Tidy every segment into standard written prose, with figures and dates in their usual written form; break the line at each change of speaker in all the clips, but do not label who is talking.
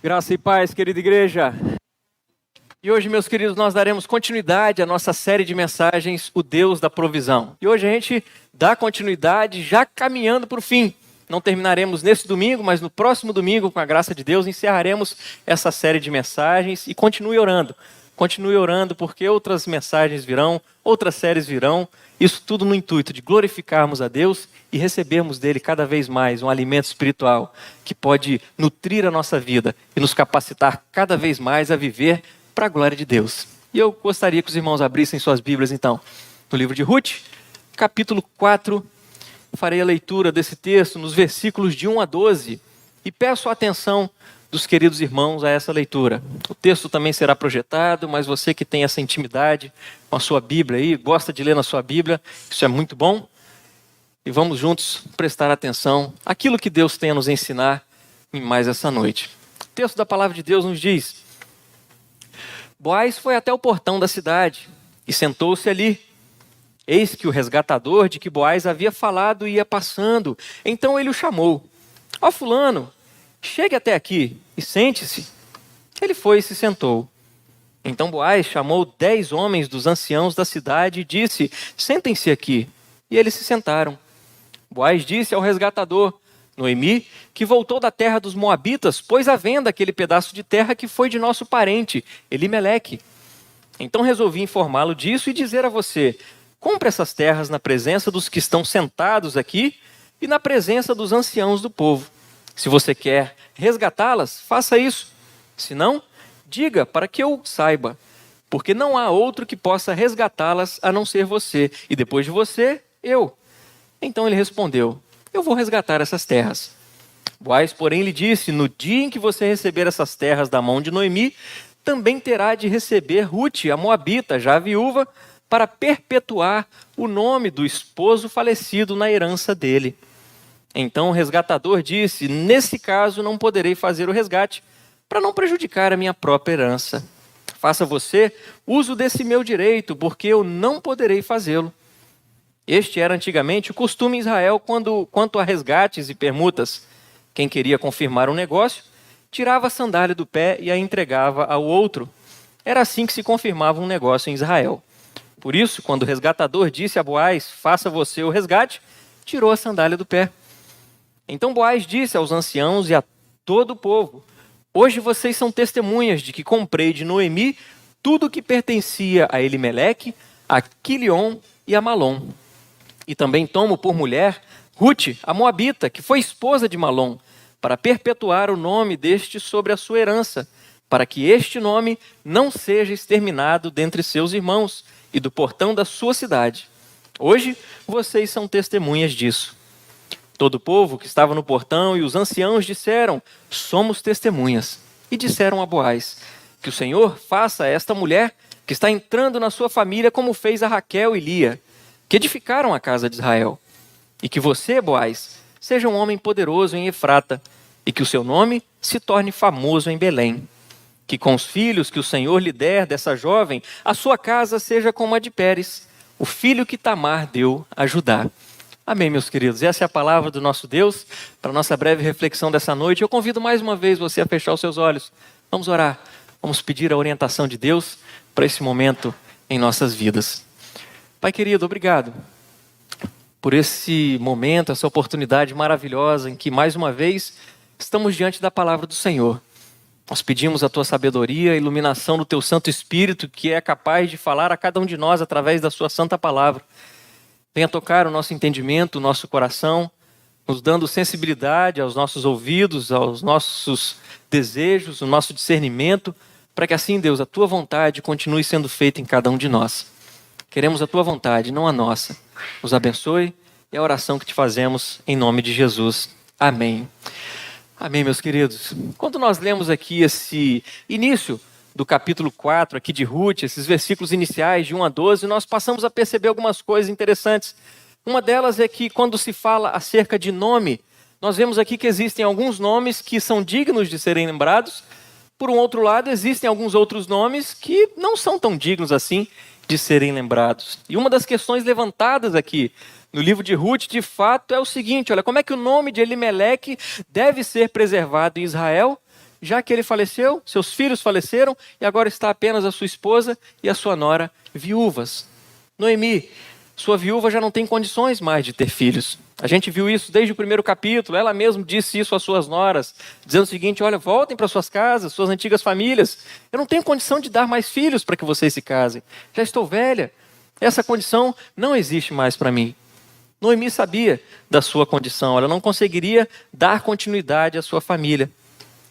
Graça e paz, querida igreja. E hoje, meus queridos, nós daremos continuidade à nossa série de mensagens, O Deus da Provisão. E hoje a gente dá continuidade já caminhando para o fim. Não terminaremos nesse domingo, mas no próximo domingo, com a graça de Deus, encerraremos essa série de mensagens e continue orando. Continue orando porque outras mensagens virão, outras séries virão. Isso tudo no intuito de glorificarmos a Deus e recebermos dele cada vez mais um alimento espiritual que pode nutrir a nossa vida e nos capacitar cada vez mais a viver para a glória de Deus. E eu gostaria que os irmãos abrissem suas Bíblias então, no livro de Ruth, capítulo 4. Farei a leitura desse texto nos versículos de 1 a 12 e peço a atenção dos queridos irmãos a essa leitura. O texto também será projetado, mas você que tem essa intimidade com a sua Bíblia aí, gosta de ler na sua Bíblia, isso é muito bom. E vamos juntos prestar atenção àquilo que Deus tem a nos ensinar em mais essa noite. O texto da palavra de Deus nos diz: Boaz foi até o portão da cidade e sentou-se ali. Eis que o resgatador de que Boaz havia falado ia passando. Então ele o chamou. Ó fulano, chegue até aqui e sente-se. Ele foi e se sentou. Então Boaz chamou 10 homens dos anciãos da cidade e disse: sentem-se aqui. E eles se sentaram. Boaz disse ao resgatador, Noemi, que voltou da terra dos Moabitas, pôs à venda aquele pedaço de terra que foi de nosso parente, Elimeleque. Então resolvi informá-lo disso e dizer a você: compre essas terras na presença dos que estão sentados aqui e na presença dos anciãos do povo. Se você quer resgatá-las, faça isso. Se não, diga para que eu saiba, porque não há outro que possa resgatá-las a não ser você, e depois de você, eu. Então ele respondeu: eu vou resgatar essas terras. Boaz, porém, lhe disse: no dia em que você receber essas terras da mão de Noemi, também terá de receber Ruth, a moabita, já viúva, para perpetuar o nome do esposo falecido na herança dele. Então o resgatador disse: nesse caso não poderei fazer o resgate, para não prejudicar a minha própria herança. Faça você uso desse meu direito, porque eu não poderei fazê-lo. Este era antigamente o costume em Israel quanto a resgates e permutas. Quem queria confirmar um negócio, tirava a sandália do pé e a entregava ao outro. Era assim que se confirmava um negócio em Israel. Por isso, quando o resgatador disse a Boaz: faça você o resgate, tirou a sandália do pé. Então Boaz disse aos anciãos e a todo o povo: hoje vocês são testemunhas de que comprei de Noemi tudo o que pertencia a Elimeleque, a Quilion e a Malom. E também tomo por mulher Ruth, a moabita, que foi esposa de Malom, para perpetuar o nome deste sobre a sua herança, para que este nome não seja exterminado dentre seus irmãos e do portão da sua cidade. Hoje vocês são testemunhas disso. Todo o povo que estava no portão e os anciãos disseram: somos testemunhas. E disseram a Boaz: que o Senhor faça a esta mulher que está entrando na sua família como fez a Raquel e Lia, que edificaram a casa de Israel. E que você, Boaz, seja um homem poderoso em Efrata, e que o seu nome se torne famoso em Belém. Que com os filhos que o Senhor lhe der dessa jovem, a sua casa seja como a de Pérez, o filho que Tamar deu a Judá. Amém, meus queridos. Essa é a palavra do nosso Deus para a nossa breve reflexão dessa noite. Eu convido mais uma vez você a fechar os seus olhos. Vamos orar. Vamos pedir a orientação de Deus para esse momento em nossas vidas. Pai querido, obrigado por esse momento, essa oportunidade maravilhosa em que mais uma vez estamos diante da palavra do Senhor. Nós pedimos a tua sabedoria, a iluminação do teu Santo Espírito, que é capaz de falar a cada um de nós através da sua santa palavra. Venha tocar o nosso entendimento, o nosso coração, nos dando sensibilidade aos nossos ouvidos, aos nossos desejos, o nosso discernimento, para que assim, Deus, a tua vontade continue sendo feita em cada um de nós. Queremos a tua vontade, não a nossa. Nos abençoe, é a oração que te fazemos em nome de Jesus. Amém. Amém, meus queridos. Quando nós lemos aqui esse início do capítulo 4 aqui de Ruth, esses versículos iniciais de 1 a 12, nós passamos a perceber algumas coisas interessantes. Uma delas é que quando se fala acerca de nome, nós vemos aqui que existem alguns nomes que são dignos de serem lembrados. Por um outro lado, existem alguns outros nomes que não são tão dignos assim de serem lembrados. E uma das questões levantadas aqui no livro de Ruth, de fato, é o seguinte: olha, como é que o nome de Elimeleque deve ser preservado em Israel já que ele faleceu, seus filhos faleceram, e agora está apenas a sua esposa e a sua nora viúvas. Noemi, sua viúva já não tem condições mais de ter filhos. A gente viu isso desde o primeiro capítulo, ela mesma disse isso às suas noras, dizendo o seguinte: olha, voltem para suas casas, suas antigas famílias. Eu não tenho condição de dar mais filhos para que vocês se casem. Já estou velha. Essa condição não existe mais para mim. Noemi sabia da sua condição, ela não conseguiria dar continuidade à sua família.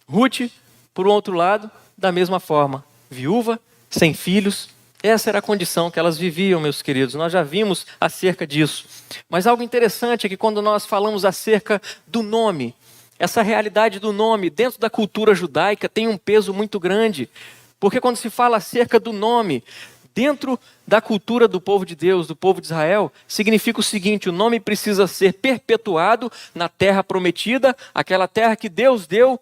Ruth, por outro lado, da mesma forma, viúva, sem filhos. Essa era a condição que elas viviam, meus queridos. Nós já vimos acerca disso. Mas algo interessante é que quando nós falamos acerca do nome, essa realidade do nome dentro da cultura judaica tem um peso muito grande. Porque quando se fala acerca do nome, dentro da cultura do povo de Deus, do povo de Israel, significa o seguinte: o nome precisa ser perpetuado na terra prometida, aquela terra que Deus deu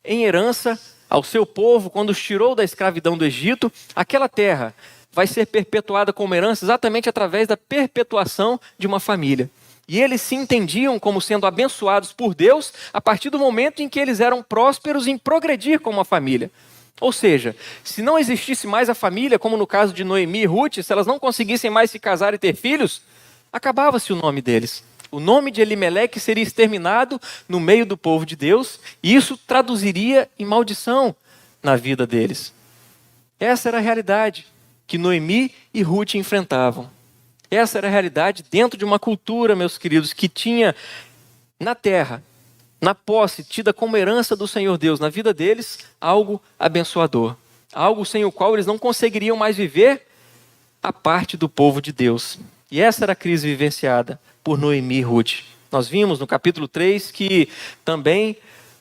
em herança ao seu povo quando os tirou da escravidão do Egito. Aquela terra vai ser perpetuada como herança exatamente através da perpetuação de uma família. E eles se entendiam como sendo abençoados por Deus a partir do momento em que eles eram prósperos em progredir como uma família. Ou seja, se não existisse mais a família, como no caso de Noemi e Ruth, se elas não conseguissem mais se casar e ter filhos, acabava-se o nome deles. O nome de Elimeleque seria exterminado no meio do povo de Deus, e isso traduziria em maldição na vida deles. Essa era a realidade que Noemi e Ruth enfrentavam. Essa era a realidade dentro de uma cultura, meus queridos, que tinha na terra, na posse, tida como herança do Senhor Deus, na vida deles, algo abençoador. Algo sem o qual eles não conseguiriam mais viver a parte do povo de Deus. E essa era a crise vivenciada por Noemi e Ruth. Nós vimos no capítulo 3 que também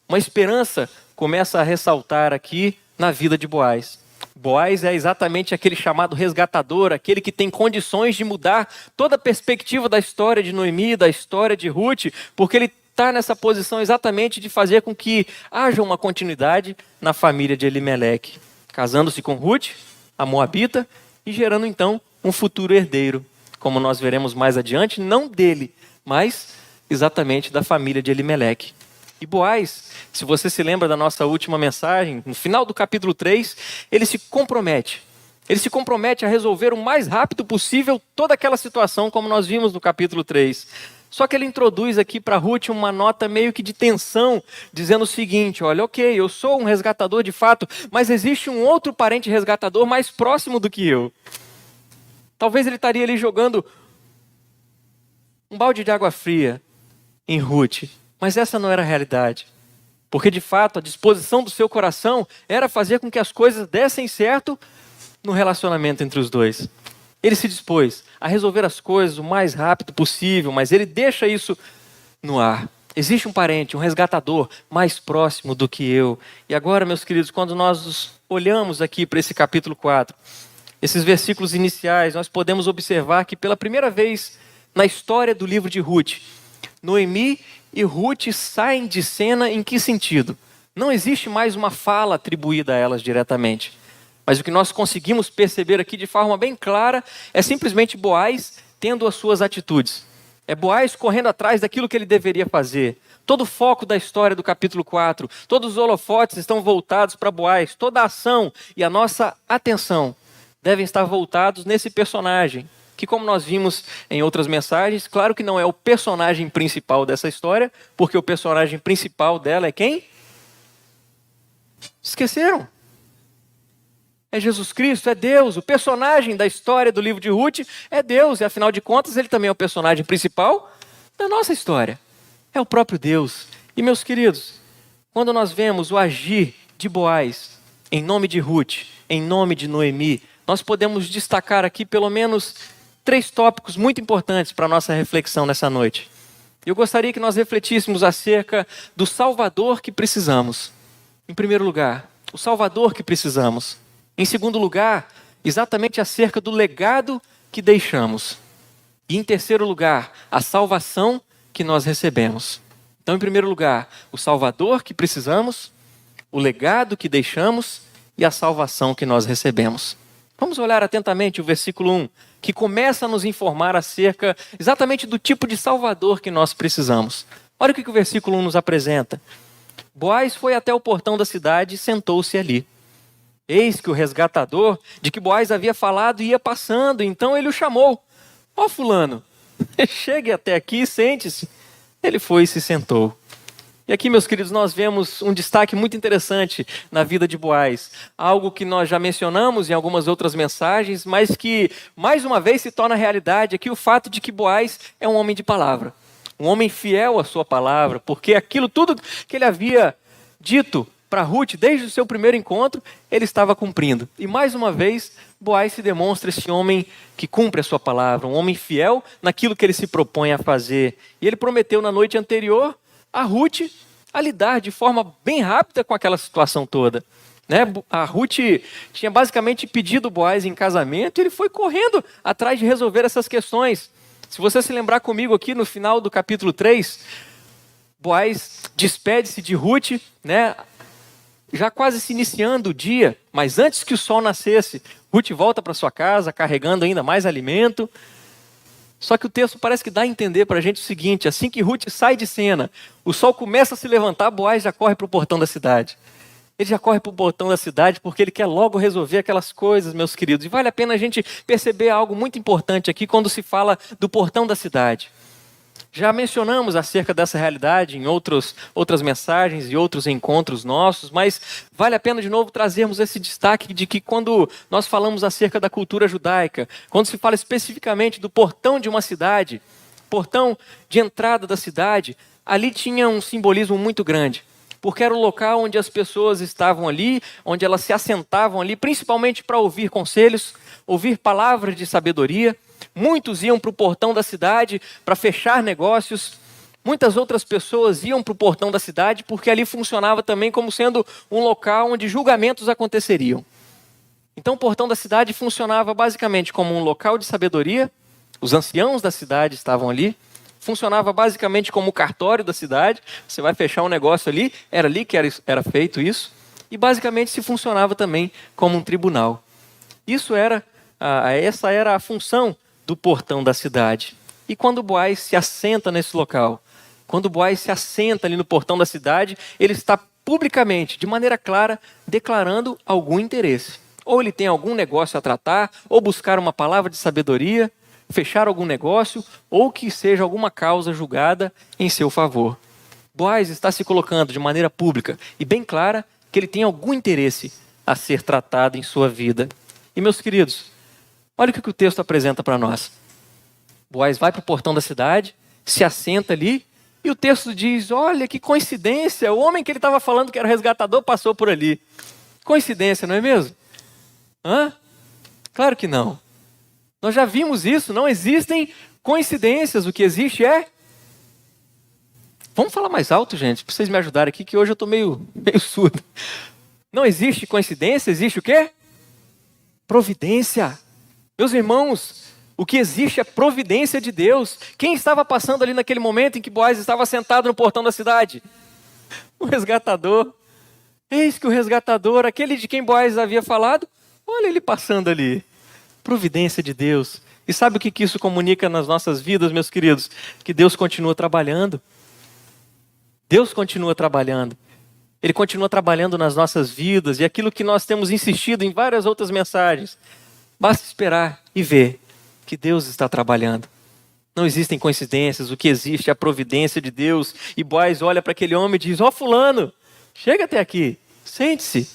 uma esperança começa a ressaltar aqui na vida de Boaz. Boaz é exatamente aquele chamado resgatador, aquele que tem condições de mudar toda a perspectiva da história de Noemi, da história de Ruth, porque ele está nessa posição exatamente de fazer com que haja uma continuidade na família de Elimeleque, casando-se com Ruth, a moabita, e gerando então um futuro herdeiro, como nós veremos mais adiante, não dele, mas exatamente da família de Elimeleque. E Boaz, se você se lembra da nossa última mensagem, no final do capítulo 3, ele se compromete a resolver o mais rápido possível toda aquela situação, como nós vimos no capítulo 3. Só que ele introduz aqui para Ruth uma nota meio que de tensão, dizendo o seguinte: olha, ok, eu sou um resgatador de fato, mas existe um outro parente resgatador mais próximo do que eu. Talvez ele estaria ali jogando um balde de água fria em Ruth, mas essa não era a realidade. Porque de fato a disposição do seu coração era fazer com que as coisas dessem certo no relacionamento entre os dois. Ele se dispôs a resolver as coisas o mais rápido possível, mas ele deixa isso no ar. Existe um parente, um resgatador mais próximo do que eu. E agora, meus queridos, quando nós olhamos aqui para esse capítulo 4, esses versículos iniciais, nós podemos observar que pela primeira vez na história do livro de Ruth, Noemi e Ruth saem de cena em que sentido? Não existe mais uma fala atribuída a elas diretamente. Mas o que nós conseguimos perceber aqui de forma bem clara é simplesmente Boaz tendo as suas atitudes. É Boaz correndo atrás daquilo que ele deveria fazer. Todo o foco da história do capítulo 4, todos os holofotes estão voltados para Boaz. Toda a ação e a nossa atenção devem estar voltados nesse personagem, que, como nós vimos em outras mensagens, claro que não é o personagem principal dessa história, porque o personagem principal dela é quem? Esqueceram? É Jesus Cristo, é Deus. O personagem da história do livro de Ruth é Deus, e afinal de contas ele também é o personagem principal da nossa história. É o próprio Deus. E meus queridos, quando nós vemos o agir de Boaz em nome de Ruth, em nome de Noemi, nós podemos destacar aqui pelo menos 3 tópicos muito importantes para a nossa reflexão nessa noite. Eu gostaria que nós refletíssemos acerca do Salvador que precisamos. Em primeiro lugar, o Salvador que precisamos. Em segundo lugar, exatamente acerca do legado que deixamos. E em terceiro lugar, a salvação que nós recebemos. Então, em primeiro lugar, o Salvador que precisamos, o legado que deixamos e a salvação que nós recebemos. Vamos olhar atentamente o versículo 1, que começa a nos informar acerca exatamente do tipo de Salvador que nós precisamos. Olha o que o versículo 1 nos apresenta. Boaz foi até o portão da cidade e sentou-se ali. Eis que o resgatador, de que Boaz havia falado, ia passando, então ele o chamou. Ó fulano, chegue até aqui e sente-se. Ele foi e se sentou. E aqui, meus queridos, nós vemos um destaque muito interessante na vida de Boaz. Algo que nós já mencionamos em algumas outras mensagens, mas que, mais uma vez, se torna realidade aqui o fato de que Boaz é um homem de palavra. Um homem fiel à sua palavra, porque aquilo tudo que ele havia dito para Ruth, desde o seu primeiro encontro, ele estava cumprindo. E mais uma vez, Boaz se demonstra esse homem que cumpre a sua palavra, um homem fiel naquilo que ele se propõe a fazer. E ele prometeu na noite anterior a Ruth a lidar de forma bem rápida com aquela situação toda. A Ruth tinha basicamente pedido Boaz em casamento e ele foi correndo atrás de resolver essas questões. Se você se lembrar comigo aqui no final do capítulo 3, Boaz despede-se de Ruth, já quase se iniciando o dia, mas antes que o sol nascesse, Ruth volta para sua casa carregando ainda mais alimento. Só que o texto parece que dá a entender para a gente o seguinte: assim que Ruth sai de cena, o sol começa a se levantar, Boaz já corre para o portão da cidade. Ele já corre para o portão da cidade porque ele quer logo resolver aquelas coisas, meus queridos. E vale a pena a gente perceber algo muito importante aqui quando se fala do portão da cidade. Já mencionamos acerca dessa realidade em outras mensagens e outros encontros nossos, mas vale a pena de novo trazermos esse destaque de que quando nós falamos acerca da cultura judaica, quando se fala especificamente do portão de uma cidade, portão de entrada da cidade, ali tinha um simbolismo muito grande, porque era o local onde as pessoas estavam ali, onde elas se assentavam ali, principalmente para ouvir conselhos, ouvir palavras de sabedoria. Muitos iam para o portão da cidade para fechar negócios. Muitas outras pessoas iam para o portão da cidade porque ali funcionava também como sendo um local onde julgamentos aconteceriam. Então o portão da cidade funcionava basicamente como um local de sabedoria. Os anciãos da cidade estavam ali. Funcionava basicamente como o cartório da cidade. Você vai fechar um negócio ali, era ali que era feito isso. E basicamente se funcionava também como um tribunal. Essa era a função do portão da cidade. E quando Boaz se assenta nesse local, quando Boaz se assenta ali no portão da cidade, ele está publicamente, de maneira clara, declarando algum interesse. Ou ele tem algum negócio a tratar, ou buscar uma palavra de sabedoria, fechar algum negócio, ou que seja alguma causa julgada em seu favor. Boaz está se colocando de maneira pública e bem clara que ele tem algum interesse a ser tratado em sua vida. E meus queridos, olha o que o texto apresenta para nós. Boaz vai para o portão da cidade, se assenta ali, e o texto diz, olha que coincidência, o homem que ele estava falando que era o resgatador passou por ali. Coincidência, não é mesmo? Claro que não. Nós já vimos isso, não existem coincidências, o que existe é... Vamos falar mais alto, gente, para vocês me ajudarem aqui, que hoje eu estou meio surdo. Não existe coincidência, existe o quê? Providência. Meus irmãos, o que existe é providência de Deus. Quem estava passando ali naquele momento em que Boaz estava sentado no portão da cidade? O resgatador. Eis que o resgatador, aquele de quem Boaz havia falado, olha ele passando ali. Providência de Deus. E sabe o que isso comunica nas nossas vidas, meus queridos? Que Deus continua trabalhando. Deus continua trabalhando. Ele continua trabalhando nas nossas vidas. E aquilo que nós temos insistido em várias outras mensagens. Basta esperar e ver que Deus está trabalhando. Não existem coincidências. O que existe é a providência de Deus. E Boaz olha para aquele homem e diz, ó fulano, chega até aqui, sente-se.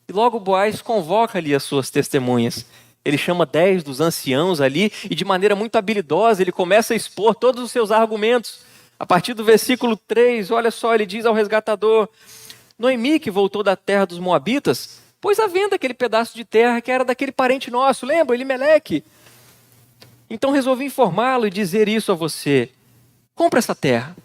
E logo Boaz convoca ali as suas testemunhas. Ele chama 10 dos anciãos ali e de maneira muito habilidosa ele começa a expor todos os seus argumentos. A partir do versículo 3, olha só, ele diz ao resgatador, Noemi, que voltou da terra dos Moabitas, pôs à venda aquele pedaço de terra que era daquele parente nosso, lembra? Elimeleque. Então resolvi informá-lo e dizer isso a você. Compra essa terra.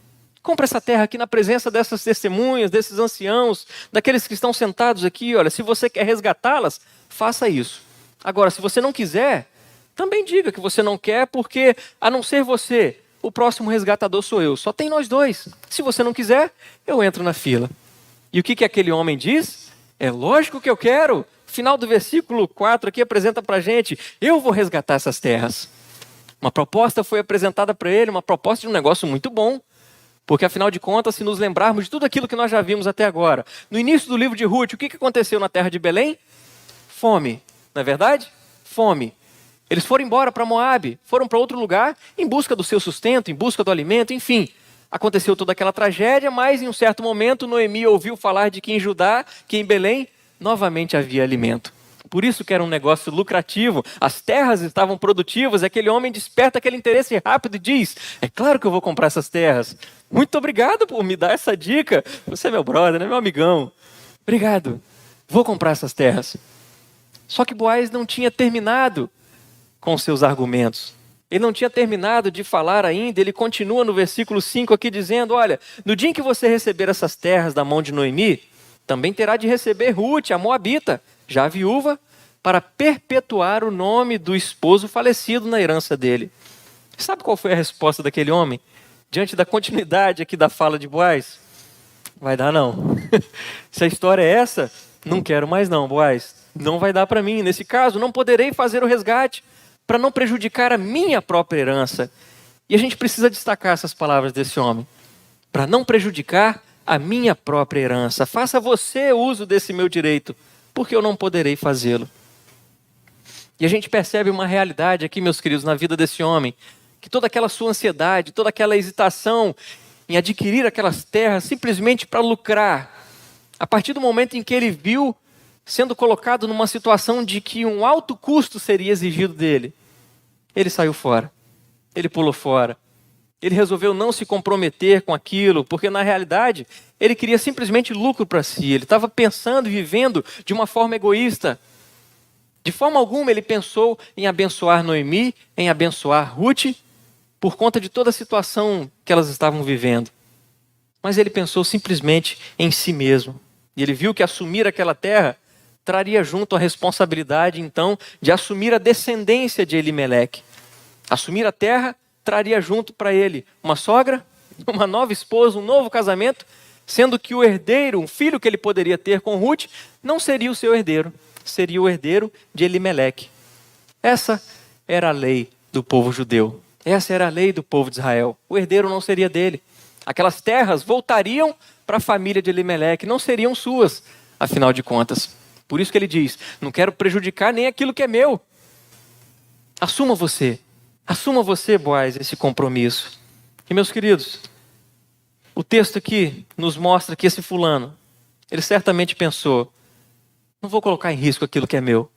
Compra essa terra aqui na presença dessas testemunhas, desses anciãos, daqueles que estão sentados aqui. Olha, se você quer resgatá-las, faça isso. Agora, se você não quiser, também diga que você não quer, porque a não ser você, o próximo resgatador sou eu. Só tem nós dois. Se você não quiser, eu entro na fila. E o que aquele homem diz? É lógico que eu quero. Final do versículo 4 aqui apresenta para a gente, eu vou resgatar essas terras. Uma proposta foi apresentada para ele, uma proposta de um negócio muito bom. Porque, afinal de contas, se nos lembrarmos de tudo aquilo que nós já vimos até agora, no início do livro de Ruth, o que aconteceu na terra de Belém? Fome, não é verdade? Fome. Eles foram embora para Moabe, foram para outro lugar em busca do seu sustento, em busca do alimento, enfim. Aconteceu toda aquela tragédia, mas em um certo momento Noemi ouviu falar de que em Judá, que em Belém, novamente havia alimento. Por isso que era um negócio lucrativo, as terras estavam produtivas, aquele homem desperta aquele interesse rápido e diz, é claro que eu vou comprar essas terras. Muito obrigado por me dar essa dica, você é meu brother, né, meu amigão. Obrigado, vou comprar essas terras. Só que Boaz não tinha terminado com seus argumentos. Ele não tinha terminado de falar ainda, ele continua no versículo 5 aqui dizendo, olha, no dia em que você receber essas terras da mão de Noemi, também terá de receber Ruth, a Moabita, já viúva, para perpetuar o nome do esposo falecido na herança dele. Sabe qual foi a resposta daquele homem? Diante da continuidade aqui da fala de Boaz? Vai dar não. Se a história é essa, não quero mais não, Boaz. Não vai dar para mim. Nesse caso, não poderei fazer o resgate para não prejudicar a minha própria herança. E a gente precisa destacar essas palavras desse homem. Para não prejudicar a minha própria herança. Faça você uso desse meu direito, porque eu não poderei fazê-lo. E a gente percebe uma realidade aqui, meus queridos, na vida desse homem, que toda aquela sua ansiedade, toda aquela hesitação em adquirir aquelas terras simplesmente para lucrar, a partir do momento em que ele viu sendo colocado numa situação de que um alto custo seria exigido dele, ele saiu fora, ele pulou fora. Ele resolveu não se comprometer com aquilo, porque na realidade ele queria simplesmente lucro para si. Ele estava pensando e vivendo de uma forma egoísta. De forma alguma ele pensou em abençoar Noemi, em abençoar Ruth, por conta de toda a situação que elas estavam vivendo. Mas ele pensou simplesmente em si mesmo. E ele viu que assumir aquela terra traria junto a responsabilidade, então, de assumir a descendência de Elimeleque. Assumir a terra traria junto para ele uma sogra, uma nova esposa, um novo casamento, sendo que o herdeiro, um filho que ele poderia ter com Ruth, não seria o seu herdeiro, seria o herdeiro de Elimeleque. Essa era a lei do povo judeu. Essa era a lei do povo de Israel. O herdeiro não seria dele. Aquelas terras voltariam para a família de Elimeleque, não seriam suas, afinal de contas. Por isso que ele diz, não quero prejudicar nem aquilo que é meu. Assuma você, Boaz, esse compromisso. E meus queridos, o texto aqui nos mostra que esse fulano, ele certamente pensou, não vou colocar em risco aquilo que é meu,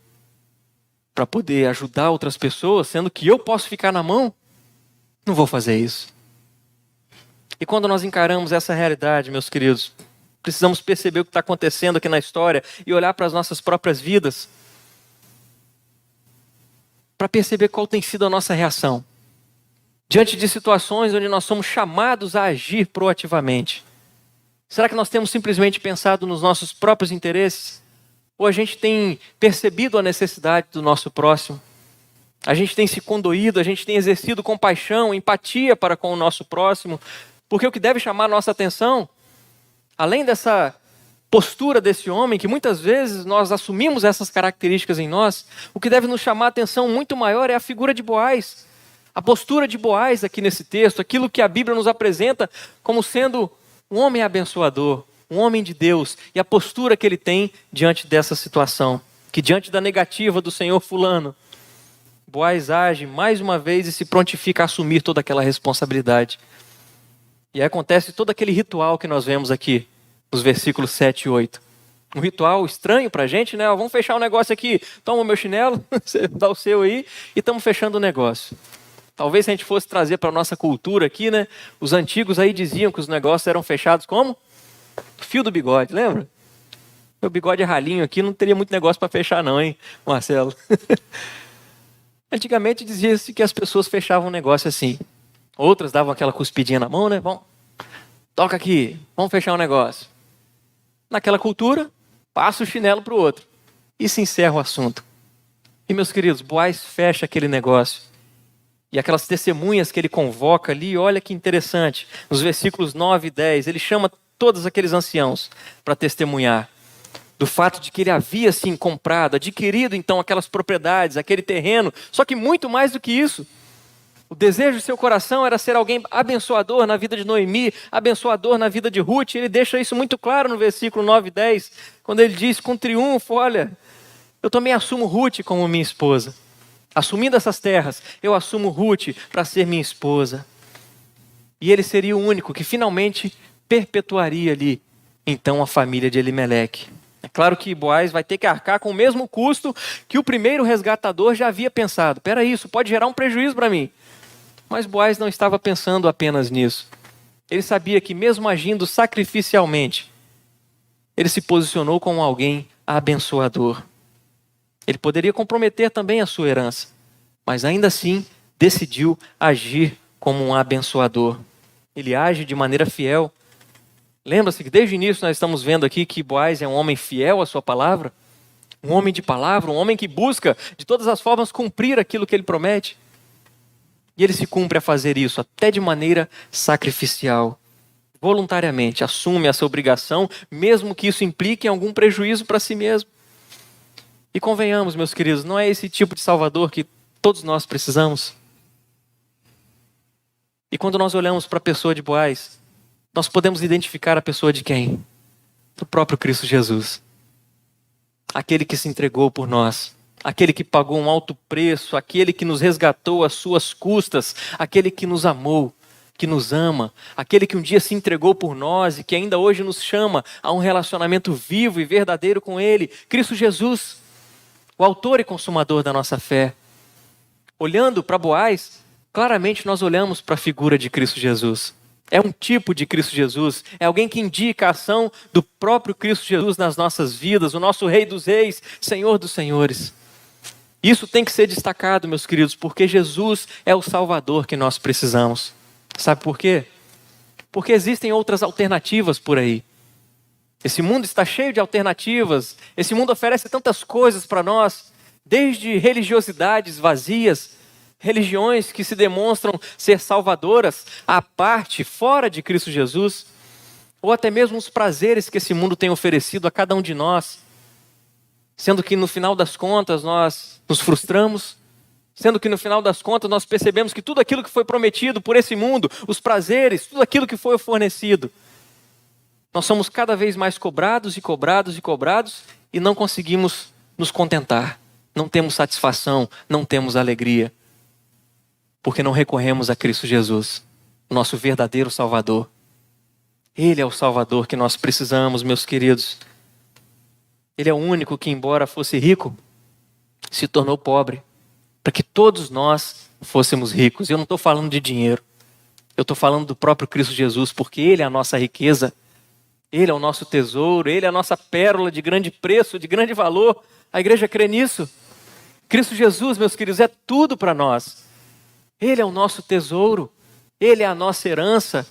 para poder ajudar outras pessoas, sendo que eu posso ficar na mão, não vou fazer isso. E quando nós encaramos essa realidade, meus queridos, precisamos perceber o que está acontecendo aqui na história e olhar para as nossas próprias vidas, para perceber qual tem sido a nossa reação diante de situações onde nós somos chamados a agir proativamente. Será que nós temos simplesmente pensado nos nossos próprios interesses? Ou a gente tem percebido a necessidade do nosso próximo? A gente tem se condoído, a gente tem exercido compaixão, empatia para com o nosso próximo? Porque o que deve chamar a nossa atenção, além dessa postura desse homem, que muitas vezes nós assumimos essas características em nós, o que deve nos chamar a atenção muito maior é a figura de Boaz. A postura de Boaz aqui nesse texto, aquilo que a Bíblia nos apresenta como sendo um homem abençoador, um homem de Deus, e a postura que ele tem diante dessa situação, que diante da negativa do Senhor fulano, Boaz age mais uma vez e se prontifica a assumir toda aquela responsabilidade. E aí acontece todo aquele ritual que nós vemos aqui, nos versículos 7 e 8. Um ritual estranho pra gente, né? Vamos fechar um negócio aqui. Toma o meu chinelo, você dá o seu aí, e estamos fechando o negócio. Talvez se a gente fosse trazer para a nossa cultura aqui, né? Os antigos aí diziam que os negócios eram fechados como? Fio do bigode, lembra? Meu bigode é ralinho aqui, não teria muito negócio para fechar não, hein, Marcelo? Antigamente dizia-se que as pessoas fechavam um negócio assim. Outras davam aquela cuspidinha na mão, né? Bom, toca aqui, vamos fechar um negócio. Naquela cultura, passa o chinelo para o outro. E se encerra o assunto. E meus queridos, Boaz fecha aquele negócio. E aquelas testemunhas que ele convoca ali, olha que interessante. Nos versículos 9 e 10, ele chama todos aqueles anciãos para testemunhar do fato de que ele havia sim comprado, adquirido então aquelas propriedades, aquele terreno. Só que muito mais do que isso. O desejo do seu coração era ser alguém abençoador na vida de Noemi, abençoador na vida de Ruth. Ele deixa isso muito claro no versículo 9 e 10, quando ele diz com triunfo: olha, eu também assumo Ruth como minha esposa. Assumindo essas terras, eu assumo Ruth para ser minha esposa. E ele seria o único que finalmente perpetuaria ali, então, a família de Elimeleque. É claro que Boaz vai ter que arcar com o mesmo custo que o primeiro resgatador já havia pensado. Espera aí, isso pode gerar um prejuízo para mim. Mas Boaz não estava pensando apenas nisso. Ele sabia que mesmo agindo sacrificialmente, ele se posicionou como alguém abençoador. Ele poderia comprometer também a sua herança, mas ainda assim decidiu agir como um abençoador. Ele age de maneira fiel. Lembra-se que desde o início nós estamos vendo aqui que Boaz é um homem fiel à sua palavra, um homem de palavra, um homem que busca de todas as formas cumprir aquilo que ele promete. E ele se cumpre a fazer isso até de maneira sacrificial, voluntariamente, assume essa obrigação, mesmo que isso implique em algum prejuízo para si mesmo. E convenhamos, meus queridos, não é esse tipo de Salvador que todos nós precisamos? E quando nós olhamos para a pessoa de Boaz, nós podemos identificar a pessoa de quem? Do próprio Cristo Jesus. Aquele que se entregou por nós, aquele que pagou um alto preço, aquele que nos resgatou às suas custas, aquele que nos amou, que nos ama, aquele que um dia se entregou por nós e que ainda hoje nos chama a um relacionamento vivo e verdadeiro com Ele, Cristo Jesus, o autor e consumador da nossa fé. Olhando para Boaz, claramente nós olhamos para a figura de Cristo Jesus. É um tipo de Cristo Jesus, é alguém que indica a ação do próprio Cristo Jesus nas nossas vidas, o nosso Rei dos Reis, Senhor dos Senhores. Isso tem que ser destacado, meus queridos, porque Jesus é o Salvador que nós precisamos. Sabe por quê? Porque existem outras alternativas por aí. Esse mundo está cheio de alternativas, esse mundo oferece tantas coisas para nós, desde religiosidades vazias, religiões que se demonstram ser salvadoras à parte, fora de Cristo Jesus, ou até mesmo os prazeres que esse mundo tem oferecido a cada um de nós, sendo que no final das contas nós nos frustramos, sendo que no final das contas nós percebemos que tudo aquilo que foi prometido por esse mundo, os prazeres, tudo aquilo que foi fornecido, nós somos cada vez mais cobrados e cobrados e cobrados e não conseguimos nos contentar, não temos satisfação, não temos alegria. Porque não recorremos a Cristo Jesus, o nosso verdadeiro Salvador. Ele é o Salvador que nós precisamos, meus queridos. Ele é o único que, embora fosse rico, se tornou pobre, para que todos nós fôssemos ricos. E eu não estou falando de dinheiro, eu estou falando do próprio Cristo Jesus, porque Ele é a nossa riqueza, Ele é o nosso tesouro, Ele é a nossa pérola de grande preço, de grande valor. A igreja crê nisso. Cristo Jesus, meus queridos, é tudo para nós. Ele é o nosso tesouro, Ele é a nossa herança.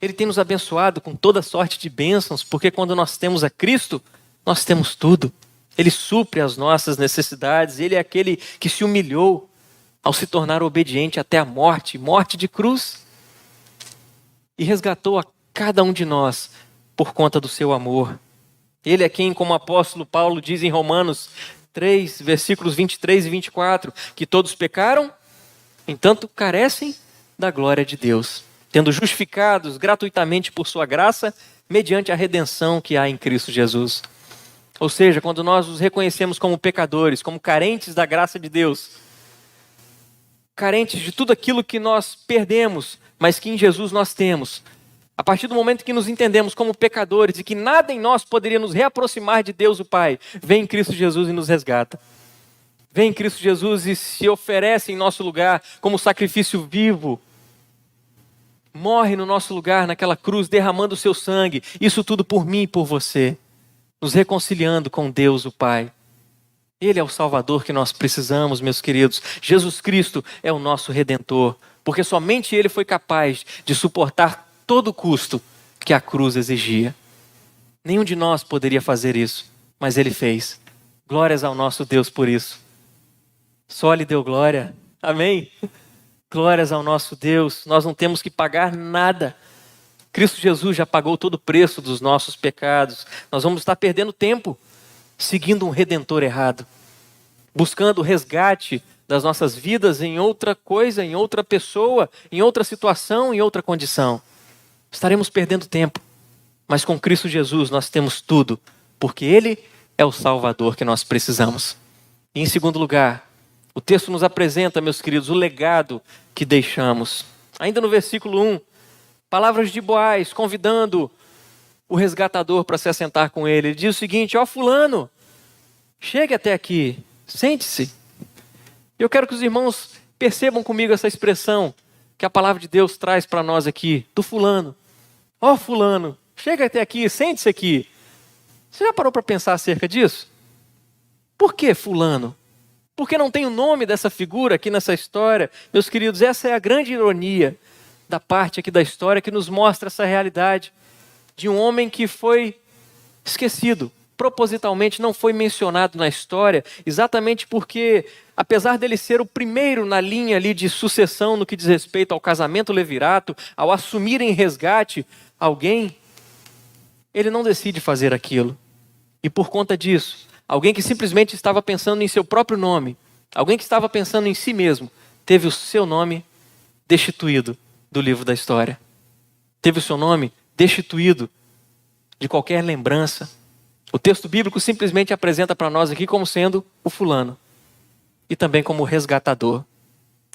Ele tem nos abençoado com toda sorte de bênçãos, porque quando nós temos a Cristo, nós temos tudo. Ele supre as nossas necessidades, Ele é aquele que se humilhou ao se tornar obediente até a morte, morte de cruz. E resgatou a cada um de nós por conta do seu amor. Ele é quem, como o apóstolo Paulo diz em Romanos 3, versículos 23 e 24, que todos pecaram, entanto carecem da glória de Deus, tendo justificados gratuitamente por sua graça, mediante a redenção que há em Cristo Jesus. Ou seja, quando nós nos reconhecemos como pecadores, como carentes da graça de Deus, carentes de tudo aquilo que nós perdemos, mas que em Jesus nós temos, a partir do momento que nos entendemos como pecadores e que nada em nós poderia nos reaproximar de Deus o Pai, vem Cristo Jesus e nos resgata. Vem Cristo Jesus e se oferece em nosso lugar como sacrifício vivo. Morre no nosso lugar naquela cruz, derramando o seu sangue. Isso tudo por mim e por você. Nos reconciliando com Deus o Pai. Ele é o Salvador que nós precisamos, meus queridos. Jesus Cristo é o nosso Redentor. Porque somente Ele foi capaz de suportar todo o custo que a cruz exigia. Nenhum de nós poderia fazer isso, mas Ele fez. Glórias ao nosso Deus por isso. Só Lhe deu glória. Amém? Glórias ao nosso Deus. Nós não temos que pagar nada. Cristo Jesus já pagou todo o preço dos nossos pecados. Nós vamos estar perdendo tempo seguindo um redentor errado, buscando o resgate das nossas vidas em outra coisa, em outra pessoa, em outra situação, em outra condição. Estaremos perdendo tempo. Mas com Cristo Jesus nós temos tudo, porque Ele é o Salvador que nós precisamos. E em segundo lugar, o texto nos apresenta, meus queridos, o legado que deixamos. Ainda no versículo 1, palavras de Boaz convidando o resgatador para se assentar com ele. Ele diz o seguinte: ó fulano, chegue até aqui, sente-se. Eu quero que os irmãos percebam comigo essa expressão que a palavra de Deus traz para nós aqui, do fulano. Ó fulano, chega até aqui, sente-se aqui. Você já parou para pensar acerca disso? Por que fulano? Por que não tem o nome dessa figura aqui nessa história? Meus queridos, essa é a grande ironia da parte aqui da história que nos mostra essa realidade de um homem que foi esquecido, propositalmente não foi mencionado na história, exatamente porque, apesar dele ser o primeiro na linha ali de sucessão no que diz respeito ao casamento levirato, ao assumir em resgate alguém, ele não decide fazer aquilo. E por conta disso, alguém que simplesmente estava pensando em seu próprio nome, alguém que estava pensando em si mesmo, teve o seu nome destituído do livro da história. Teve o seu nome destituído de qualquer lembrança. O texto bíblico simplesmente apresenta para nós aqui como sendo o fulano e também como o resgatador.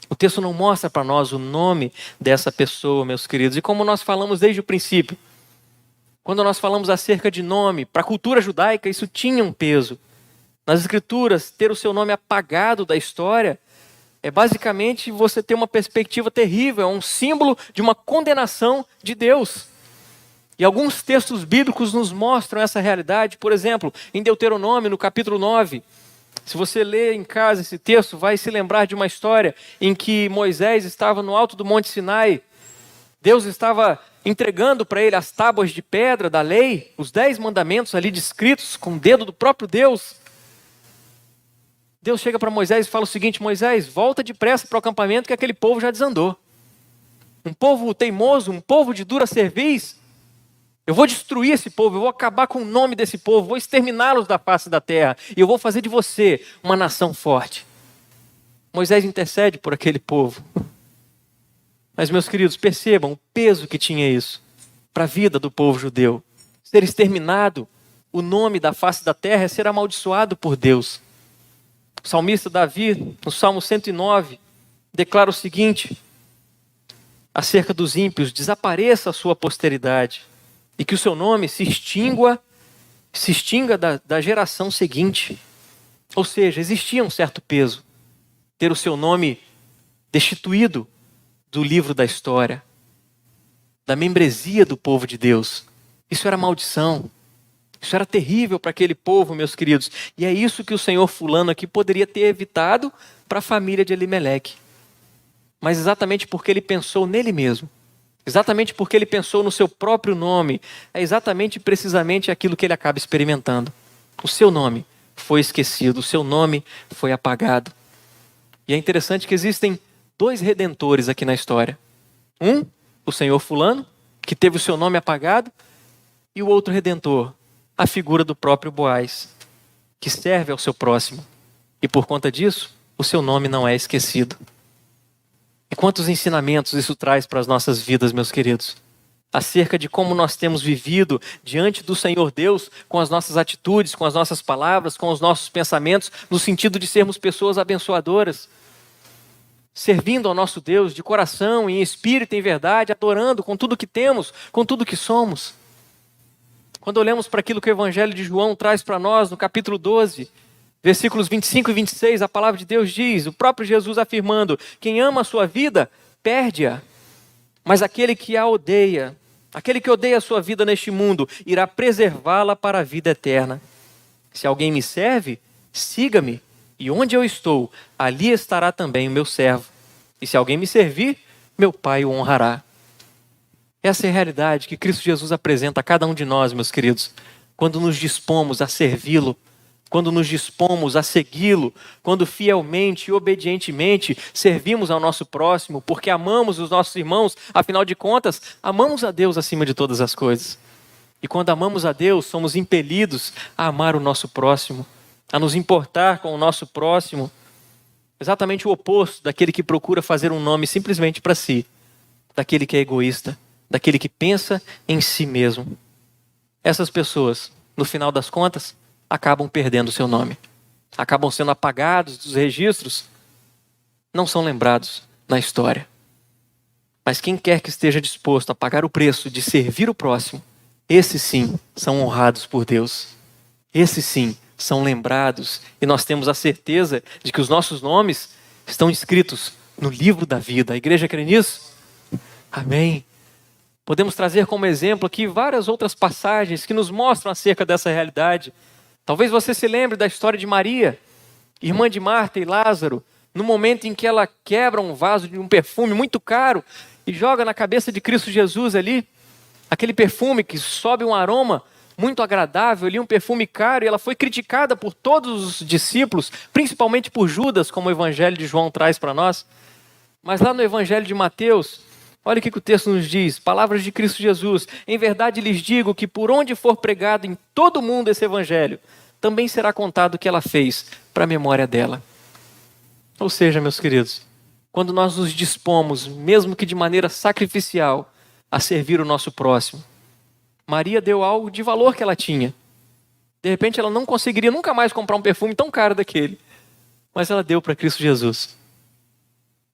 O texto não mostra para nós o nome dessa pessoa, meus queridos. E como nós falamos desde o princípio, quando nós falamos acerca de nome, para a cultura judaica isso tinha um peso. Nas escrituras, ter o seu nome apagado da história é basicamente você ter uma perspectiva terrível, é um símbolo de uma condenação de Deus. E alguns textos bíblicos nos mostram essa realidade. Por exemplo, em Deuteronômio, no capítulo 9, se você ler em casa esse texto, vai se lembrar de uma história em que Moisés estava no alto do Monte Sinai. Deus estava entregando para ele as tábuas de pedra da lei, os 10 mandamentos ali descritos com o dedo do próprio Deus. Deus chega para Moisés e fala o seguinte: Moisés, volta depressa para o acampamento que aquele povo já desandou. Um povo teimoso, um povo de dura cerviz. Eu vou destruir esse povo, eu vou acabar com o nome desse povo, vou exterminá-los da face da terra. E eu vou fazer de você uma nação forte. Moisés intercede por aquele povo. Mas, meus queridos, percebam o peso que tinha isso para a vida do povo judeu. Ser exterminado, o nome da face da terra é ser amaldiçoado por Deus. O salmista Davi, no Salmo 109, declara o seguinte acerca dos ímpios: desapareça a sua posteridade e que o seu nome se extinga da geração seguinte. Ou seja, existia um certo peso ter o seu nome destituído do livro da história, da membresia do povo de Deus. Isso era maldição. Isso era terrível para aquele povo, meus queridos. E é isso que o senhor fulano aqui poderia ter evitado para a família de Elimeleque. Mas exatamente porque ele pensou nele mesmo, exatamente porque ele pensou no seu próprio nome, é exatamente e precisamente aquilo que ele acaba experimentando. O seu nome foi esquecido, o seu nome foi apagado. E é interessante que existem 2 redentores aqui na história. Um, o senhor fulano, que teve o seu nome apagado, e o outro redentor, a figura do próprio Boaz, que serve ao seu próximo. E por conta disso, o seu nome não é esquecido. E quantos ensinamentos isso traz para as nossas vidas, meus queridos? Acerca de como nós temos vivido diante do Senhor Deus, com as nossas atitudes, com as nossas palavras, com os nossos pensamentos, no sentido de sermos pessoas abençoadoras, servindo ao nosso Deus de coração, em espírito e em verdade, adorando com tudo que temos, com tudo que somos. Quando olhamos para aquilo que o Evangelho de João traz para nós, no capítulo 12, versículos 25 e 26, a palavra de Deus diz, o próprio Jesus afirmando: quem ama a sua vida, perde-a. Mas aquele que a odeia, aquele que odeia a sua vida neste mundo, irá preservá-la para a vida eterna. Se alguém me serve, siga-me, e onde eu estou, ali estará também o meu servo. E se alguém me servir, meu Pai o honrará. Essa é a realidade que Cristo Jesus apresenta a cada um de nós, meus queridos, quando nos dispomos a servi-lo, quando nos dispomos a segui-lo, quando fielmente e obedientemente servimos ao nosso próximo, porque amamos os nossos irmãos, afinal de contas, amamos a Deus acima de todas as coisas. E quando amamos a Deus, somos impelidos a amar o nosso próximo, a nos importar com o nosso próximo. Exatamente o oposto daquele que procura fazer um nome simplesmente para si, daquele que é egoísta, daquele que pensa em si mesmo. Essas pessoas, no final das contas, acabam perdendo o seu nome. Acabam sendo apagados dos registros, não são lembrados na história. Mas quem quer que esteja disposto a pagar o preço de servir o próximo, esses sim são honrados por Deus. Esses sim são lembrados e nós temos a certeza de que os nossos nomes estão escritos no livro da vida. A igreja crê nisso? Amém. Podemos trazer como exemplo aqui várias outras passagens que nos mostram acerca dessa realidade. Talvez você se lembre da história de Maria, irmã de Marta e Lázaro, no momento em que ela quebra um vaso de um perfume muito caro e joga na cabeça de Cristo Jesus ali, aquele perfume que sobe um aroma muito agradável ali, um perfume caro, e ela foi criticada por todos os discípulos, principalmente por Judas, como o Evangelho de João traz para nós. Mas lá no Evangelho de Mateus, olha o que o texto nos diz, palavras de Cristo Jesus: em verdade lhes digo que por onde for pregado em todo o mundo esse Evangelho, também será contado o que ela fez para a memória dela. Ou seja, meus queridos, quando nós nos dispomos, mesmo que de maneira sacrificial, a servir o nosso próximo, Maria deu algo de valor que ela tinha. De repente ela não conseguiria nunca mais comprar um perfume tão caro daquele, mas ela deu para Cristo Jesus.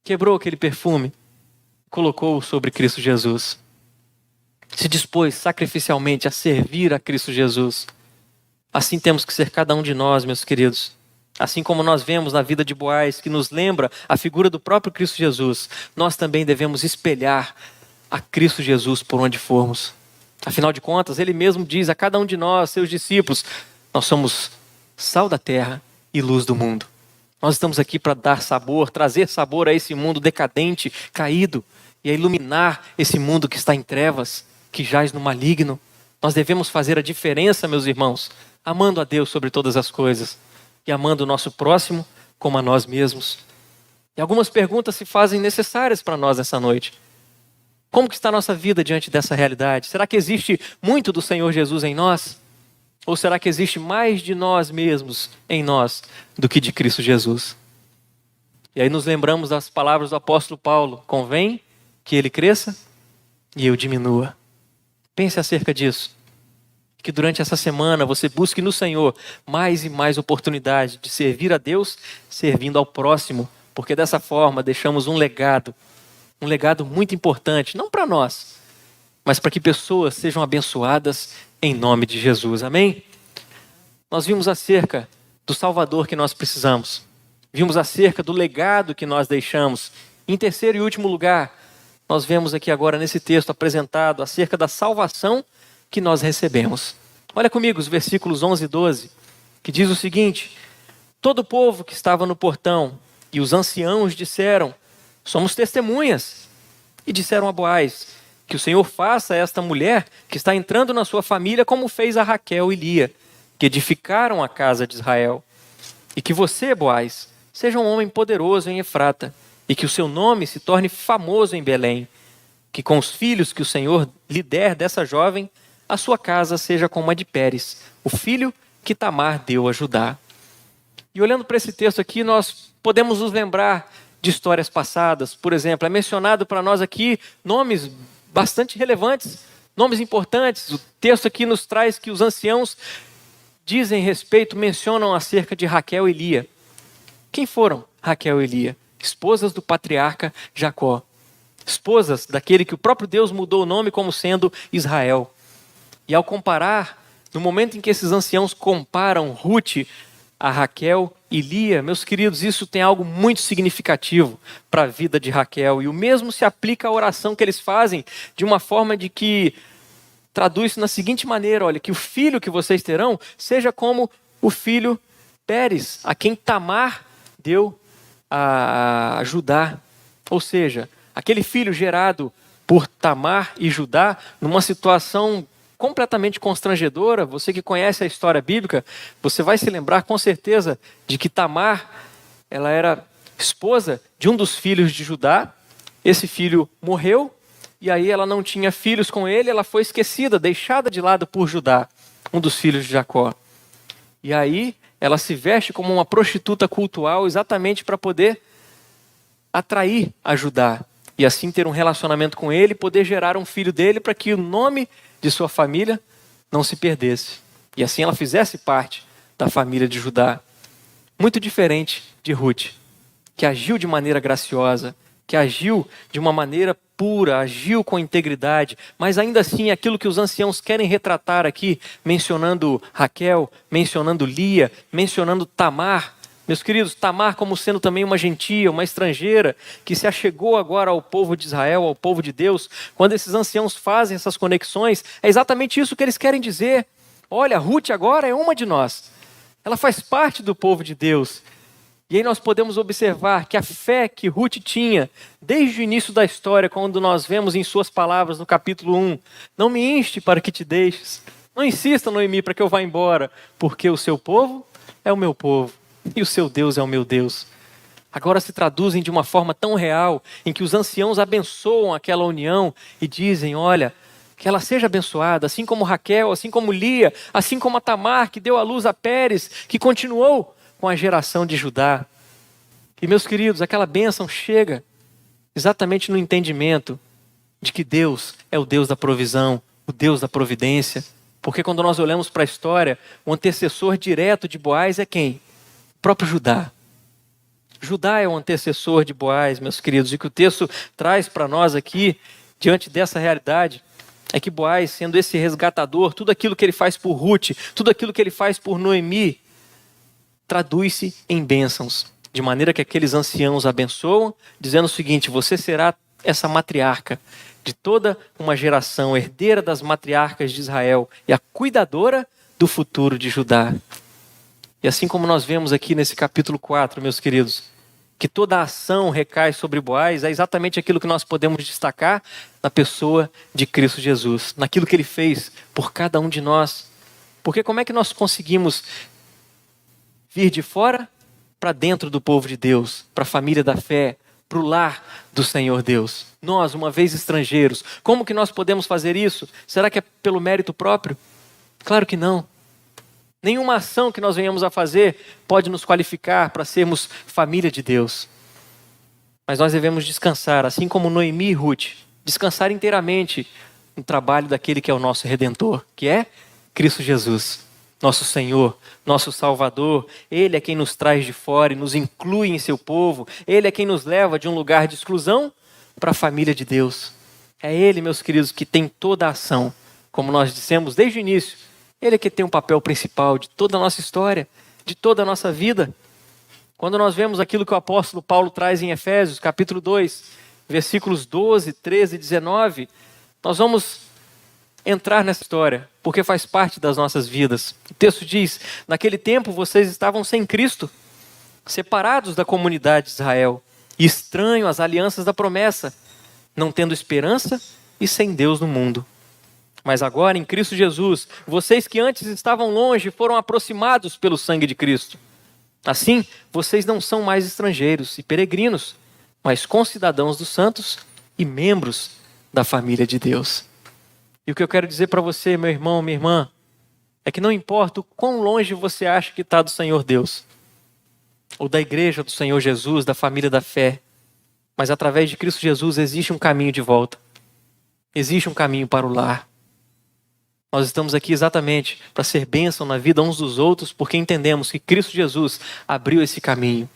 Quebrou aquele perfume, colocou-o sobre Cristo Jesus. Se dispôs sacrificialmente a servir a Cristo Jesus. Assim temos que ser cada um de nós, meus queridos. Assim como nós vemos na vida de Boaz, que nos lembra a figura do próprio Cristo Jesus, nós também devemos espelhar a Cristo Jesus por onde formos. Afinal de contas, ele mesmo diz a cada um de nós, seus discípulos, nós somos sal da terra e luz do mundo. Nós estamos aqui para dar sabor, trazer sabor a esse mundo decadente, caído, e a iluminar esse mundo que está em trevas, que jaz no maligno. Nós devemos fazer a diferença, meus irmãos, amando a Deus sobre todas as coisas e amando o nosso próximo como a nós mesmos. E algumas perguntas se fazem necessárias para nós nessa noite. Como que está a nossa vida diante dessa realidade? Será que existe muito do Senhor Jesus em nós? Ou será que existe mais de nós mesmos em nós do que de Cristo Jesus? E aí nos lembramos das palavras do apóstolo Paulo: convém que ele cresça e eu diminua. Pense acerca disso. Que durante essa semana você busque no Senhor mais e mais oportunidade de servir a Deus, servindo ao próximo, porque dessa forma deixamos um legado muito importante, não para nós, mas para que pessoas sejam abençoadas em nome de Jesus. Amém? Nós vimos acerca do Salvador que nós precisamos. Vimos acerca do legado que nós deixamos. Em terceiro e último lugar, nós vemos aqui agora nesse texto apresentado acerca da salvação que nós recebemos. Olha comigo os versículos 11 e 12, que diz o seguinte: todo o povo que estava no portão e os anciãos disseram: somos testemunhas. E disseram a Boaz: que o Senhor faça a esta mulher que está entrando na sua família como fez a Raquel e Lia, que edificaram a casa de Israel. E que você, Boaz, seja um homem poderoso em Efrata, e que o seu nome se torne famoso em Belém. Que com os filhos que o Senhor lhe der dessa jovem, a sua casa seja como a de Pérez, o filho que Tamar deu a Judá. E olhando para esse texto aqui, nós podemos nos lembrar de histórias passadas. Por exemplo, é mencionado para nós aqui nomes bastante relevantes, nomes importantes. O texto aqui nos traz que os anciãos mencionam acerca de Raquel e Lia. Quem foram Raquel e Lia? Esposas do patriarca Jacó. Esposas daquele que o próprio Deus mudou o nome como sendo Israel. E ao comparar, no momento em que esses anciãos comparam Ruth a Raquel e Lia, meus queridos, isso tem algo muito significativo para a vida de Raquel. E o mesmo se aplica à oração que eles fazem, de uma forma de que traduz-se na seguinte maneira: olha, que o filho que vocês terão seja como o filho Pérez, a quem Tamar deu a Judá. Ou seja, aquele filho gerado por Tamar e Judá, numa situação completamente constrangedora. Você que conhece a história bíblica, você vai se lembrar com certeza de que Tamar, ela era esposa de um dos filhos de Judá. Esse filho morreu, e aí ela não tinha filhos com ele, ela foi esquecida, deixada de lado por Judá, um dos filhos de Jacó. E aí ela se veste como uma prostituta cultual exatamente para poder atrair a Judá e assim ter um relacionamento com ele e poder gerar um filho dele para que o nome de sua família não se perdesse. E assim ela fizesse parte da família de Judá. Muito diferente de Ruth, que agiu de maneira graciosa, que agiu de uma maneira pura, agiu com integridade, mas ainda assim aquilo que os anciãos querem retratar aqui, mencionando Raquel, mencionando Lia, mencionando Tamar. Meus queridos, Tamar como sendo também uma gentia, uma estrangeira, que se achegou agora ao povo de Israel, ao povo de Deus. Quando esses anciãos fazem essas conexões, é exatamente isso que eles querem dizer. Olha, Ruth agora é uma de nós. Ela faz parte do povo de Deus. E aí nós podemos observar que a fé que Ruth tinha, desde o início da história, quando nós vemos em suas palavras no capítulo 1, não me inste para que te deixes, não insista, Noemi, para que eu vá embora, porque o seu povo é o meu povo e o seu Deus é o meu Deus. Agora se traduzem de uma forma tão real, em que os anciãos abençoam aquela união e dizem, olha, que ela seja abençoada, assim como Raquel, assim como Lia, assim como a Tamar, que deu à luz a Pérez, que continuou com a geração de Judá. E meus queridos, aquela bênção chega exatamente no entendimento de que Deus é o Deus da provisão, o Deus da providência. Porque quando nós olhamos para a história, o antecessor direto de Boaz é quem? O próprio Judá. Judá é o antecessor de Boaz, meus queridos, e que o texto traz para nós aqui, diante dessa realidade, é que Boaz, sendo esse resgatador, tudo aquilo que ele faz por Ruth, tudo aquilo que ele faz por Noemi, traduz-se em bênçãos, de maneira que aqueles anciãos abençoam, dizendo o seguinte, você será essa matriarca de toda uma geração, herdeira das matriarcas de Israel e a cuidadora do futuro de Judá. E assim como nós vemos aqui nesse capítulo 4, meus queridos, que toda a ação recai sobre Boaz, é exatamente aquilo que nós podemos destacar na pessoa de Cristo Jesus, naquilo que ele fez por cada um de nós. Porque como é que nós conseguimos vir de fora para dentro do povo de Deus, para a família da fé, para o lar do Senhor Deus? Nós, uma vez estrangeiros, como que nós podemos fazer isso? Será que é pelo mérito próprio? Claro que não. Nenhuma ação que nós venhamos a fazer pode nos qualificar para sermos família de Deus. Mas nós devemos descansar, assim como Noemi e Ruth, descansar inteiramente no trabalho daquele que é o nosso Redentor, que é Cristo Jesus. Nosso Senhor, nosso Salvador, Ele é quem nos traz de fora e nos inclui em seu povo. Ele é quem nos leva de um lugar de exclusão para a família de Deus. É Ele, meus queridos, que tem toda a ação. Como nós dissemos desde o início, Ele é que tem um papel principal de toda a nossa história, de toda a nossa vida. Quando nós vemos aquilo que o apóstolo Paulo traz em Efésios, capítulo 2, versículos 12, 13 e 19, nós vamos entrar nessa história, porque faz parte das nossas vidas. O texto diz, naquele tempo vocês estavam sem Cristo, separados da comunidade de Israel, e estranhos às alianças da promessa, não tendo esperança e sem Deus no mundo. Mas agora, em Cristo Jesus, vocês que antes estavam longe foram aproximados pelo sangue de Cristo. Assim, vocês não são mais estrangeiros e peregrinos, mas concidadãos dos santos e membros da família de Deus. E o que eu quero dizer para você, meu irmão, minha irmã, é que não importa o quão longe você acha que está do Senhor Deus, ou da igreja do Senhor Jesus, da família da fé, mas através de Cristo Jesus existe um caminho de volta. Existe um caminho para o lar. Nós estamos aqui exatamente para ser bênção na vida uns dos outros, porque entendemos que Cristo Jesus abriu esse caminho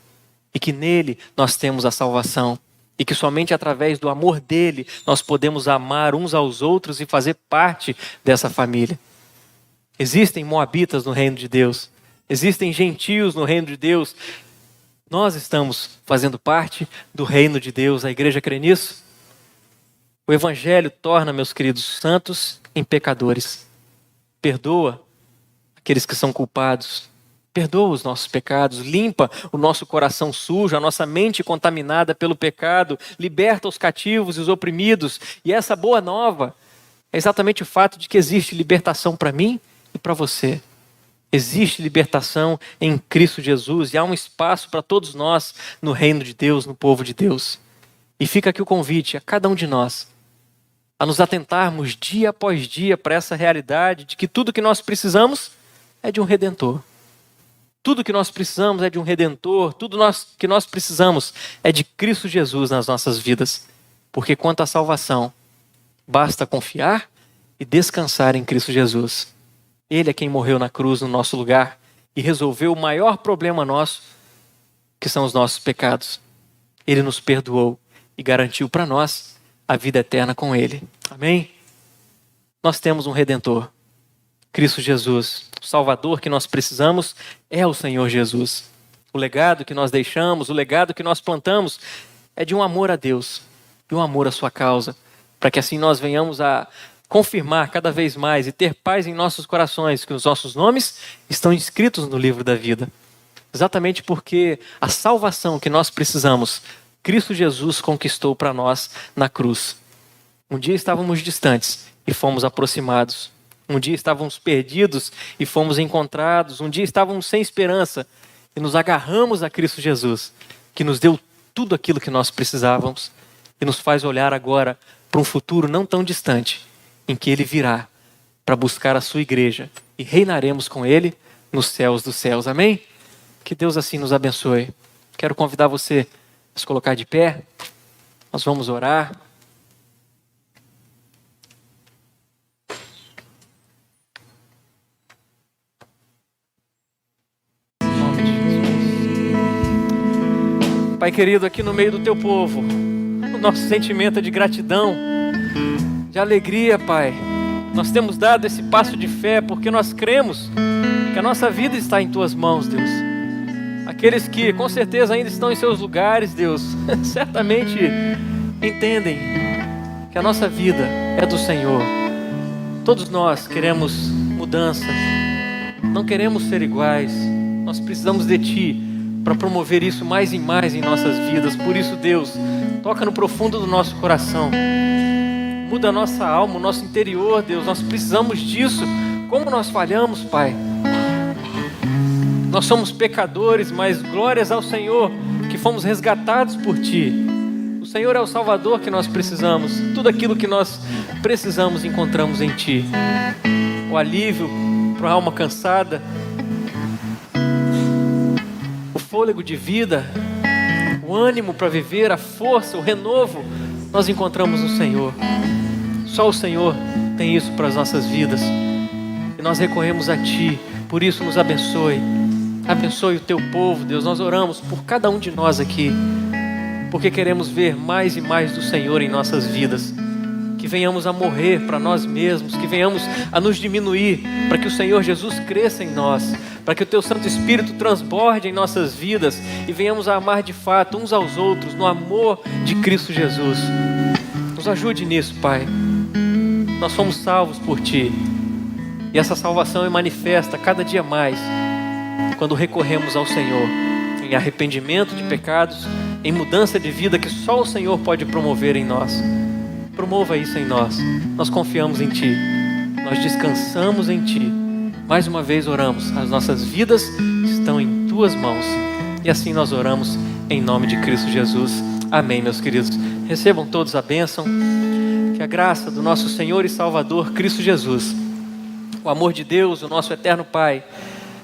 e que nele nós temos a salvação. E que somente através do amor dele nós podemos amar uns aos outros e fazer parte dessa família. Existem moabitas no reino de Deus. Existem gentios no reino de Deus. Nós estamos fazendo parte do reino de Deus. A igreja crê nisso? O evangelho torna, meus queridos, santos em pecadores. Perdoa aqueles que são culpados. Perdoa os nossos pecados, limpa o nosso coração sujo, a nossa mente contaminada pelo pecado, liberta os cativos e os oprimidos. E essa boa nova é exatamente o fato de que existe libertação para mim e para você. Existe libertação em Cristo Jesus e há um espaço para todos nós no reino de Deus, no povo de Deus. E fica aqui o convite a cada um de nós a nos atentarmos dia após dia para essa realidade de que tudo que nós precisamos é de um Redentor. Tudo que nós precisamos é de um Redentor, que nós precisamos é de Cristo Jesus nas nossas vidas. Porque quanto à salvação, basta confiar e descansar em Cristo Jesus. Ele é quem morreu na cruz no nosso lugar e resolveu o maior problema nosso, que são os nossos pecados. Ele nos perdoou e garantiu para nós a vida eterna com Ele. Amém? Nós temos um Redentor, Cristo Jesus. O Salvador que nós precisamos é o Senhor Jesus. O legado que nós deixamos, o legado que nós plantamos é de um amor a Deus e um amor à sua causa, para que assim nós venhamos a confirmar cada vez mais e ter paz em nossos corações, que os nossos nomes estão inscritos no livro da vida. Exatamente porque a salvação que nós precisamos, Cristo Jesus conquistou para nós na cruz. Um dia estávamos distantes e fomos aproximados. Um dia estávamos perdidos e fomos encontrados. Um dia estávamos sem esperança e nos agarramos a Cristo Jesus, que nos deu tudo aquilo que nós precisávamos e nos faz olhar agora para um futuro não tão distante, em que Ele virá para buscar a sua igreja e reinaremos com Ele nos céus dos céus. Amém? Que Deus assim nos abençoe. Quero convidar você a se colocar de pé. Nós vamos orar. Pai querido, aqui no meio do teu povo, o nosso sentimento é de gratidão, de alegria, Pai. Nós temos dado esse passo de fé porque nós cremos que a nossa vida está em tuas mãos, Deus. Aqueles que com certeza ainda estão em seus lugares, Deus, certamente entendem que a nossa vida é do Senhor. Todos nós queremos mudança, não queremos ser iguais, nós precisamos de Ti para promover isso mais e mais em nossas vidas. Por isso, Deus, toca no profundo do nosso coração, muda a nossa alma, o nosso interior, Deus. Nós precisamos disso. Como nós falhamos, Pai. Nós somos pecadores, mas glórias ao Senhor que fomos resgatados por Ti. O Senhor é o Salvador que nós precisamos. Tudo aquilo que nós precisamos encontramos em Ti. O alívio para a alma cansada, o fôlego de vida, o ânimo para viver, a força, o renovo, nós encontramos no Senhor. Só o Senhor tem isso para as nossas vidas. E nós recorremos a Ti. Por isso nos abençoe. Abençoe o Teu povo, Deus. Nós oramos por cada um de nós aqui, porque queremos ver mais e mais do Senhor em nossas vidas. Que venhamos a morrer para nós mesmos, que venhamos a nos diminuir, para que o Senhor Jesus cresça em nós, para que o Teu Santo Espírito transborde em nossas vidas e venhamos a amar de fato uns aos outros no amor de Cristo Jesus. Nos ajude nisso, Pai. Nós somos salvos por Ti e essa salvação é manifesta cada dia mais quando recorremos ao Senhor em arrependimento de pecados, em mudança de vida que só o Senhor pode promover em nós. Promova isso em nós. Nós confiamos em Ti. Nós descansamos em Ti. Mais uma vez oramos. As nossas vidas estão em Tuas mãos. E assim nós oramos em nome de Cristo Jesus. Amém, meus queridos. Recebam todos a bênção. Que a graça do nosso Senhor e Salvador Cristo Jesus, o amor de Deus, o nosso eterno Pai,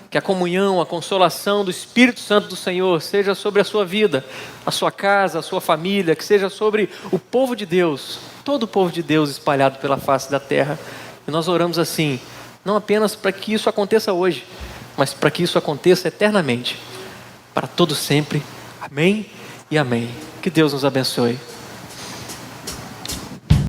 que a comunhão, a consolação do Espírito Santo do Senhor seja sobre a sua vida, a sua casa, a sua família, que seja sobre o povo de Deus, todo o povo de Deus espalhado pela face da terra. E nós oramos assim, não apenas para que isso aconteça hoje, mas para que isso aconteça eternamente, para todo sempre. Amém e amém. Que Deus nos abençoe.